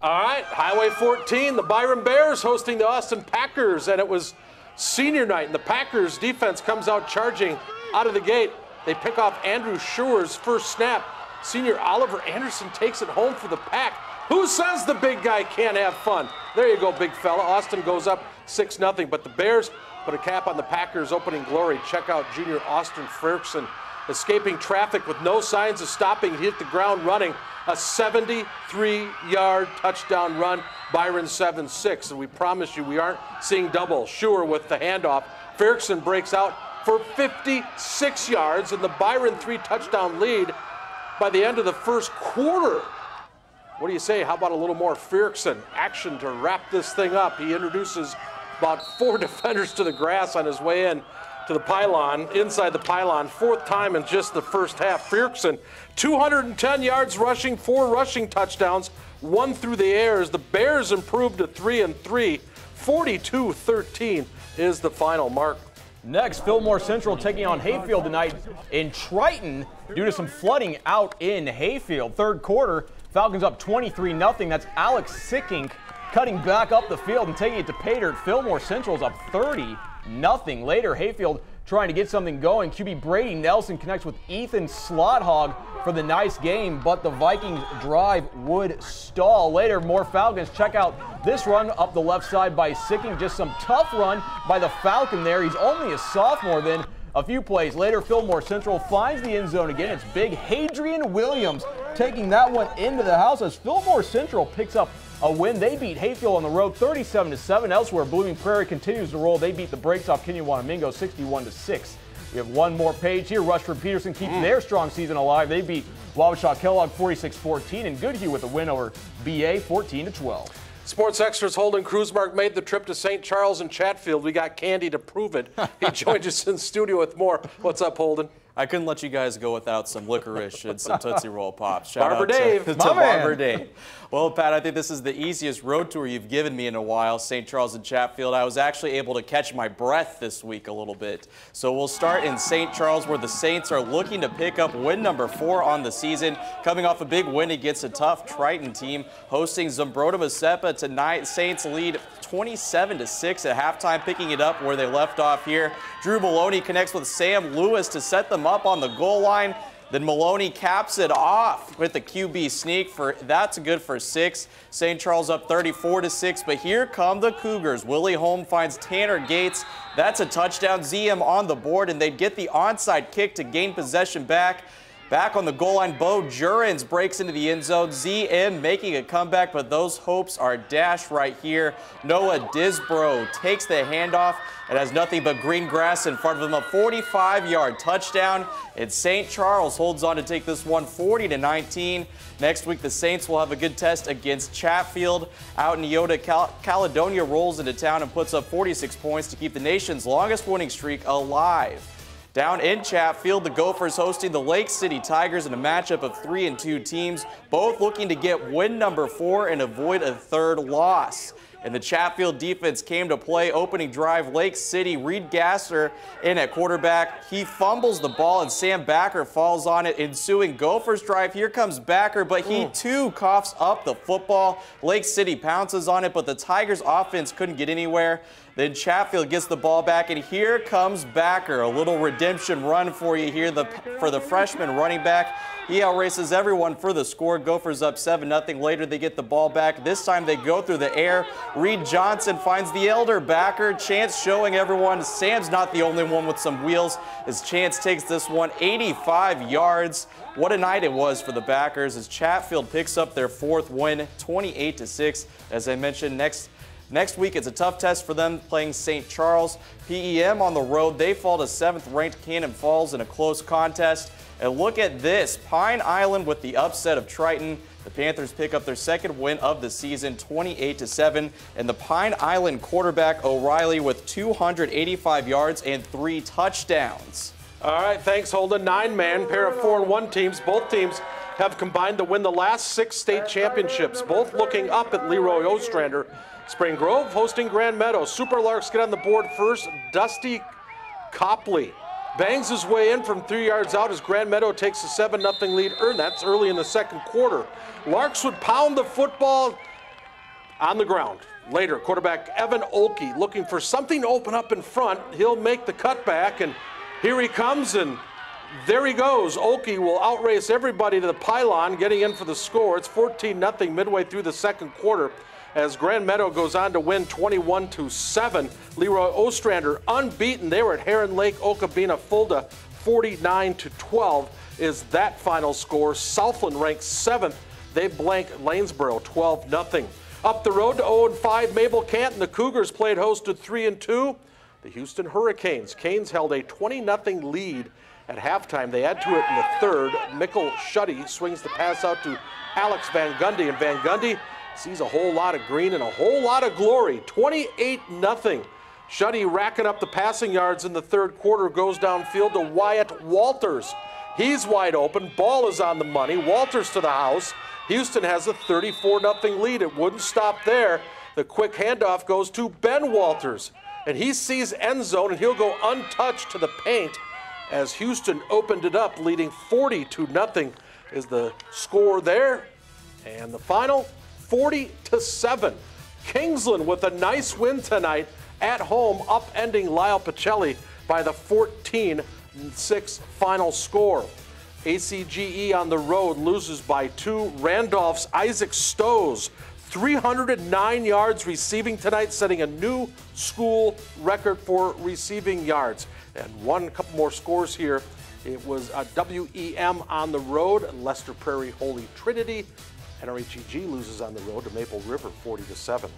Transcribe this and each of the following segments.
All right, Highway 14, the Byron Bears hosting the Austin Packers, and it was senior night, and the Packers defense comes out charging out of the gate. They pick off Andrew Schuer's first snap. Senior Oliver Anderson takes it home for the Pack. Who says the big guy can't have fun? There you go, big fella. Austin goes up 6-0, but the Bears put a cap on the Packers' opening glory. Check out junior Austin Ferguson escaping traffic with no signs of stopping. He hit the ground running. A 73-yard touchdown run. Byron 7-6, and we promise you we aren't seeing double. Schuer with the handoff. Ferguson breaks out for 56 yards, and the Byron 3-touchdown lead by the end of the first quarter. What do you say? How about a little more Ferguson action to wrap this thing up? He introduces about 4 defenders to the grass on his way in to the pylon, inside the pylon, 4th time in just the first half. Ferguson, 210 yards rushing, 4 rushing touchdowns, 1 through the air as the Bears improved to 3-3. 42-13 is the final mark. Next, Fillmore Central taking on Hayfield tonight in Triton due to some flooding out in Hayfield. Third quarter, Falcons up 23-0. That's Alex Sickink cutting back up the field and taking it to pay dirt. Fillmore Central's up 30-0. Later, Hayfield trying to get something going. QB Brady Nelson connects with Ethan Slothog for the nice game, but the Vikings drive would stall. Later, more Falcons. Check out this run up the left side by Sickink. Just some tough run by the Falcon there. He's only a sophomore then. A few plays later, Fillmore Central finds the end zone again. It's big Hadrian Williams taking that one into the house as Fillmore Central picks up a win. They beat Hayfield on the road 37-7. Elsewhere, Blooming Prairie continues to roll. They beat the Breaks off Kinyawanamingo 61-6. We have one more page here. Rushford Peterson keeps their strong season alive. They beat Wabasha Kellogg 46-14, and Goodhue with a win over BA 14-12. Sports Extras Holden Kruzmark made the trip to St. Charles and Chatfield. We got candy to prove it. He joined us in studio with more. What's up, Holden? I couldn't let you guys go without some licorice and some Tootsie Roll Pops. Shout Barber out Dave. to Barber Dave. Well, Pat, I think this is the easiest road tour you've given me in a while, St. Charles and Chatfield. I was actually able to catch my breath this week a little bit. So we'll start in St. Charles, where the Saints are looking to pick up win number 4 on the season, coming off a big win against a tough Triton team, hosting Zumbrota Mazeppa tonight. Saints lead 27-6 at halftime, picking it up where they left off here. Drew Maloney connects with Sam Lewis to set them up on the goal line. Then Maloney caps it off with the QB sneak. That's good for 6. St. Charles up 34-6, but here come the Cougars. Willie Holm finds Tanner Gates. That's a touchdown. ZM on the board, and they'd get the onside kick to gain possession back. Back on the goal line, Bo Jurens breaks into the end zone. ZM making a comeback, but those hopes are dashed right here. Noah Disbro takes the handoff. It has nothing but green grass in front of him. A 45-yard touchdown. And St. Charles holds on to take this one 40-19. Next week, the Saints will have a good test against Chatfield. Out in Neota, Caledonia rolls into town and puts up 46 points to keep the nation's longest winning streak alive. Down in Chatfield, the Gophers hosting the Lake City Tigers in a matchup of 3-2 teams, both looking to get win number 4 and avoid a third loss. And the Chatfield defense came to play. Opening drive, Lake City, Reed Gasser in at quarterback. He fumbles the ball, and Sam Backer falls on it. Ensuing Gophers drive, here comes Backer, but he too coughs up the football. Lake City pounces on it, but the Tigers offense couldn't get anywhere. Then Chatfield gets the ball back, and here comes Backer. A little redemption run for you here for the freshman running back. He outraces everyone for the score. Gophers up 7-0. Later, they get the ball back. This time, they go through the air. Reed Johnson finds the elder Backer. Chance showing everyone Sam's not the only one with some wheels, as Chance takes this one 85 yards. What a night it was for the Backers as Chatfield picks up their 4th win, 28-6. As I mentioned, Next week, it's a tough test for them playing St. Charles. PEM on the road, they fall to 7th-ranked Cannon Falls in a close contest. And look at this, Pine Island with the upset of Triton. The Panthers pick up their 2nd win of the season, 28-7. And the Pine Island quarterback, O'Reilly, with 285 yards and 3 touchdowns. All right, thanks, Holden. 9-man, pair of 4-1 teams. Both teams have combined to win the last 6 state championships, both looking up at Leroy Ostrander. Spring Grove hosting Grand Meadow. Super Larks get on the board first. Dusty Copley bangs his way in from 3 yards out as Grand Meadow takes a 7-0 lead. That's early in the second quarter. Larks would pound the football On the ground. Later, quarterback Evan Olkey looking for something to open up in front. He'll make the cutback, and here he comes, and there he goes. Olkey will outrace everybody to the pylon, getting in for the score. It's 14-0 midway through the second quarter as Grand Meadow goes on to win 21-7. Leroy Ostrander unbeaten. They were at Heron Lake, Okabena, Fulda, 49-12 is that final score. Southland ranks 7th. They blank Lanesboro 12-0. Up the road to 0-5, Mabel Canton. The Cougars played host to 3-2. The Houston Hurricanes. Canes held a 20-0 lead at halftime. They add to it in the third. Mikkel Shuddy swings the pass out to Alex Van Gundy, and Van Gundy sees a whole lot of green and a whole lot of glory. 28-0. Shuddy racking up the passing yards in the third quarter, goes downfield to Wyatt Walters. He's wide open. Ball is on the money. Walters to the house. Houston has a 34-0 lead. It wouldn't stop there. The quick handoff goes to Ben Walters, and he sees end zone, and he'll go untouched to the paint as Houston opened it up, leading 40-0 is the score there. And the final, 40-7. Kingsland with a nice win tonight at home, upending Lyle Pacelli by the 14-6 final score. ACGE on the road loses by 2. Randolph's Isaac Stows, 309 yards receiving tonight, setting a new school record for receiving yards. And couple more scores here. It was a WEM on the road, Lester Prairie Holy Trinity. NRHEG loses on the road to Maple River 40-7.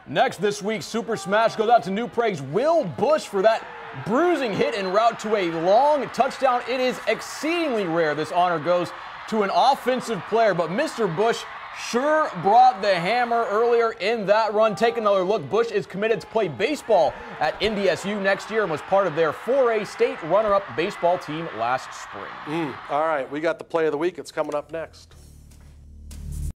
Next this week, Super Smash goes out to New Prague's Will Bush for that bruising hit en route to a long touchdown. It is exceedingly rare this honor goes to an offensive player, but Mr. Bush sure brought the hammer earlier in that run. Take another look. Bush is committed to play baseball at NDSU next year and was part of their 4A state runner-up baseball team last spring. All right, we got the play of the week. It's coming up next.